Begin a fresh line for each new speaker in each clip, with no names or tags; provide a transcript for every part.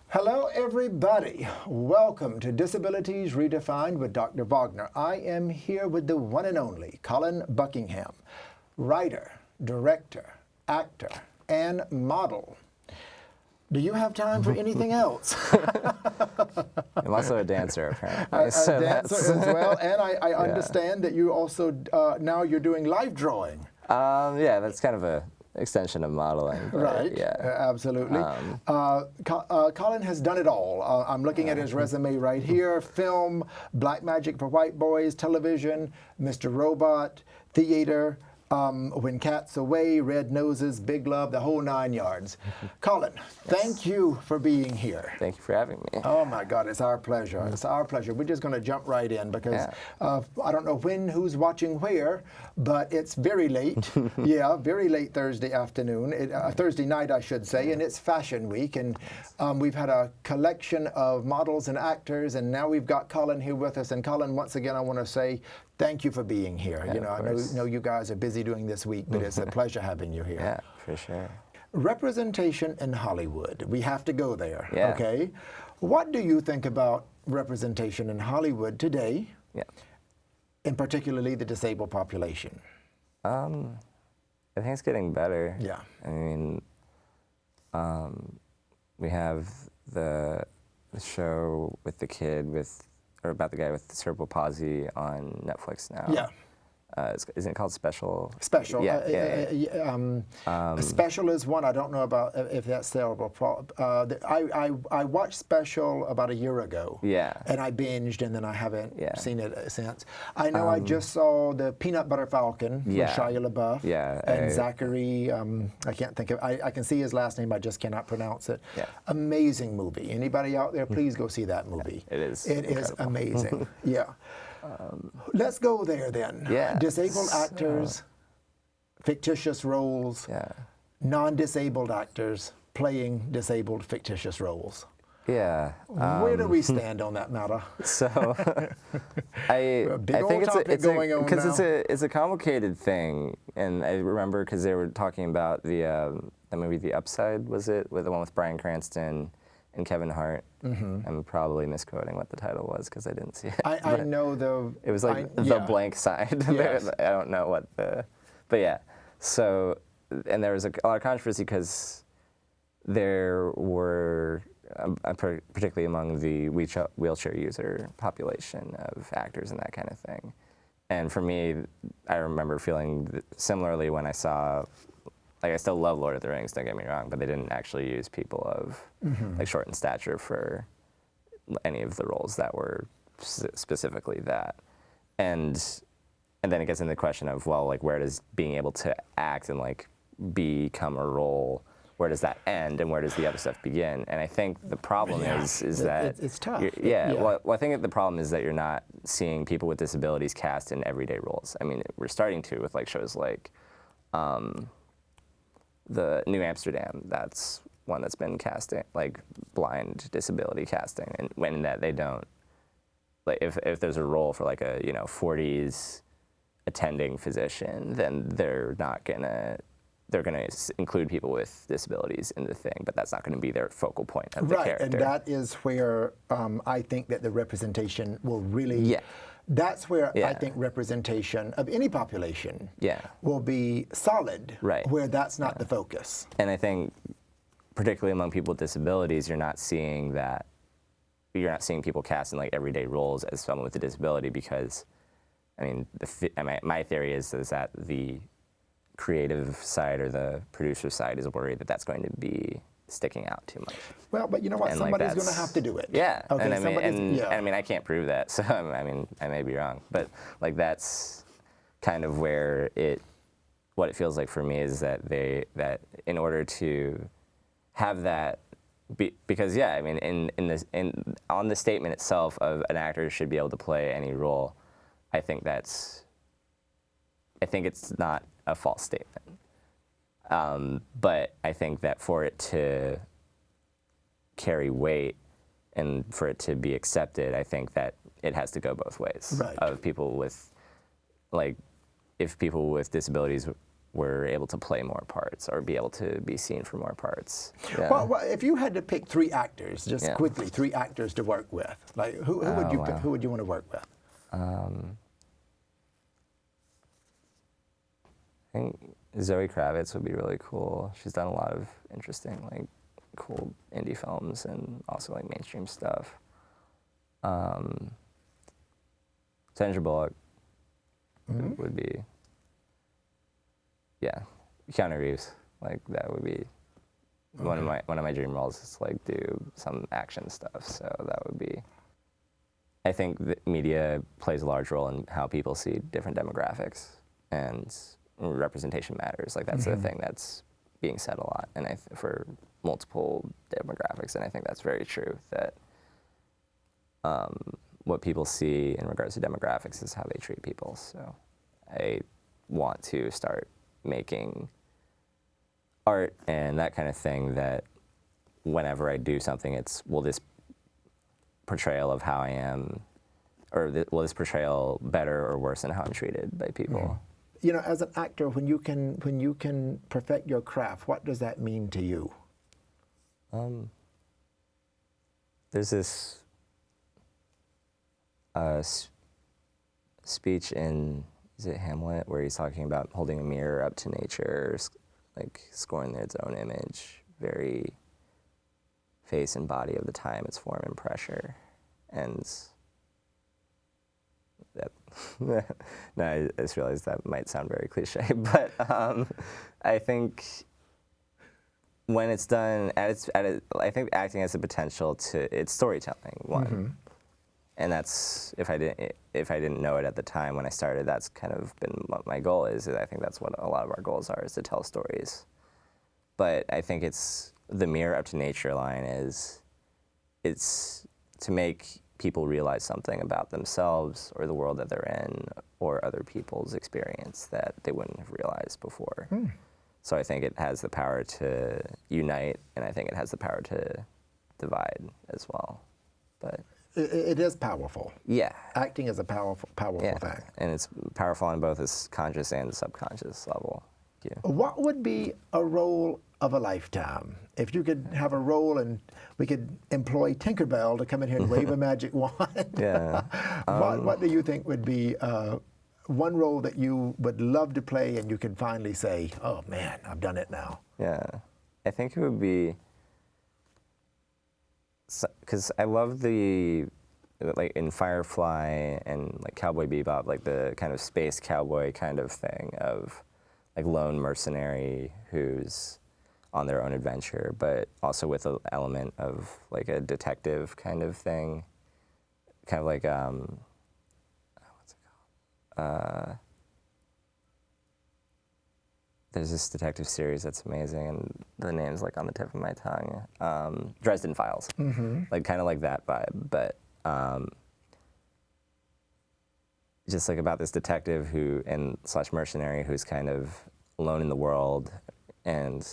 Hello, everybody. Welcome to Disabilities Redefined with Dr. Wagner. I am here with the one and only Colin Buckingham, writer, director, actor, and model. Do you have time for anything else?
I'm also a dancer, apparently.
A dancer as well, and I understand that you also, now you're doing life drawing.
Yeah, that's kind of a extension of modeling.
Right,
yeah.
Absolutely. Colin has done it all. I'm looking at his resume right here. Film, Black Magic for White Boys, television, Mr. Robot, theater, When Cats Away, Red Noses, Big Love, the whole 9 yards. Colin, thank you for being here.
Thank you for having me.
Oh my God, it's our pleasure. It's our pleasure. We're just going to jump right in because I don't know who's watching where, but it's very late. Yeah, very late Thursday afternoon, Thursday night I should say, and it's Fashion Week, and we've had a collection of models and actors, and now we've got Colin here with us. And Colin, once again, I want to say thank you for being here.
Yeah,
you know, I know you guys are busy doing this week, but it's a pleasure having you here.
Yeah, for sure.
Representation in Hollywood. We have to go there,
Yeah.
okay? What do you think about representation in Hollywood today, and particularly the disabled population?
I think it's getting better.
Yeah.
I mean, we have the show with the kid or about the guy with cerebral palsy on Netflix now.
Yeah.
Isn't it called Special?
Special.
Yeah.
Special is one. I don't know about if that's cerebral. I watched Special about a year ago.
Yeah.
And I binged, and then I haven't seen it since. I know I just saw the Peanut Butter Falcon with Shia LaBeouf.
Yeah.
And Zachary. I can't think of. I can see his last name. I just cannot pronounce it.
Yeah.
Amazing movie. Anybody out there? Please go see that movie.
It is.
It
incredible.
is amazing. Yeah. Let's go there then.
Yeah.
Disabled actors, fictitious roles, non-disabled actors playing disabled fictitious roles.
Yeah.
Where do we stand on that matter?
So, I think it's a complicated thing, and I remember because they were talking about the movie The Upside, was it, with the one with Bryan Cranston and Kevin Hart. I'm probably misquoting what the title was because I didn't see it.
I know the.
It was like the blank side.
Yes.
I don't know what the, but yeah. So, and there was a lot of controversy because there were, particularly among the wheelchair user population of actors and that kind of thing. And for me, I remember feeling similarly when I saw. Like, I still love Lord of the Rings, don't get me wrong, but they didn't actually use people of like short in stature for any of the roles that were specifically that. And then it gets into the question of, well, like, where does being able to act and like become a role, where does that end and where does the other stuff begin? And I think the problem is that
it's tough.
Well, I think that the problem is that you're not seeing people with disabilities cast in everyday roles. I mean, we're starting to with like shows like the New Amsterdam, that's one that's been casting, like blind disability casting, and when that they don't, like if there's a role for like a 40s attending physician, then they're gonna include people with disabilities in the thing, but that's not gonna be their focal point of the character.
Right, and that is where I think that the representation will really. That's where I think representation of any population will be solid, where that's not the focus.
And I think, particularly among people with disabilities, you're not seeing people cast in like everyday roles as someone with a disability because, I mean, my theory is that the creative side or the producer side is worried that that's going to be sticking out too much.
Well, but you know what?
And
somebody's going to have to do it.
Yeah.
Okay,
and I mean, I can't prove that, so I mean, I may be wrong, but like that's kind of where what it feels like for me is that that in order to have that, because I mean, on the statement itself of an actor should be able to play any role, I think it's not a false statement. But I think that for it to carry weight and for it to be accepted, I think that it has to go both ways.
Right.
Of people with, like, if people with disabilities were able to play more parts or be able to be seen for more parts. Yeah.
Well, if you had to pick 3 actors, just
Yeah.
quickly, 3 actors to work with, like who would you pick?
Wow.
Who would you want to work with?
I think Zoe Kravitz would be really cool. She's done a lot of interesting, like, cool indie films and also like mainstream stuff. Sandra Bullock would be, yeah, Keanu Reeves. Like that would be one of my dream roles is to like do some action stuff. So that would be. I think that media plays a large role in how people see different demographics, and representation matters. Like that's the thing that's being said a lot, and for multiple demographics, and I think that's very true. That what people see in regards to demographics is how they treat people. So I want to start making art and that kind of thing that whenever I do something, it's, will this portrayal of how I am, or will this portrayal better or worse than how I'm treated by people?
You know, as an actor, when you can perfect your craft, what does that mean to you?
There's this speech in, is it Hamlet, where he's talking about holding a mirror up to nature, like scoring its own image, very face and body of the time, its form and pressure, and that. No, I just realized that might sound very cliche, but I think when it's done I think acting has the potential to, it's storytelling, one. And that's, if I didn't know it at the time when I started, that's kind of been what my goal is. I think that's what a lot of our goals are, is to tell stories. But I think it's, the mirror up to nature line is, it's to make people realize something about themselves or the world that they're in or other people's experience that they wouldn't have realized before. So I think it has the power to unite, and I think it has the power to divide as well. But
It is powerful.
yeah.
Acting is a powerful thing.
And it's powerful on both a conscious and subconscious level. Yeah.
What would be a role of a lifetime? If you could have a role and we could employ Tinkerbell to come in here and wave a magic wand,
Yeah.
what do you think would be one role that you would love to play and you can finally say, oh man, I've done it now?
Yeah. I think it would be, because I love the, like in Firefly and like Cowboy Bebop, like the kind of space cowboy kind of thing of like lone mercenary who's on their own adventure, but also with an element of like a detective kind of thing, kind of like what's it called? There's this detective series that's amazing, and the name's like on the tip of my tongue. Dresden Files, like kind of like that vibe, but just like about this detective who and slash mercenary who's kind of alone in the world and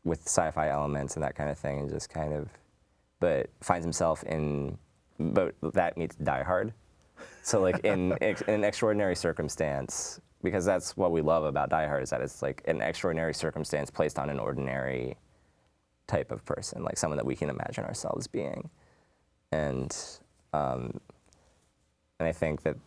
with sci-fi elements and that kind of thing, and just kind of, but finds himself in, but that meets Die Hard. So like in an extraordinary circumstance, because that's what we love about Die Hard, is that it's like an extraordinary circumstance placed on an ordinary type of person, like someone that we can imagine ourselves being. And I think that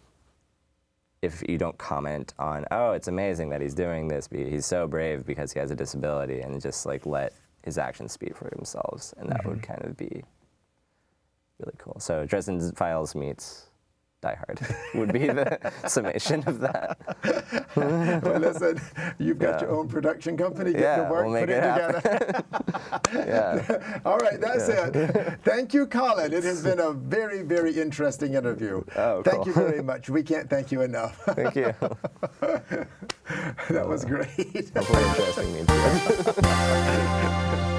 if you don't comment on, oh, it's amazing that he's doing this, he's so brave because he has a disability, and just like let his actions speak for themselves, and that would kind of be really cool. So Dresden Files meets Die Hard would be the summation of that.
Well, listen, you've got your own production company. Get to work,
we'll make
put it together.
Yeah.
All right, that's it. Thank you, Colin. It has been a very, very interesting interview.
Oh,
thank
cool.
you very much. We can't thank you enough.
Thank you.
That was great.
Hopefully interesting, me too.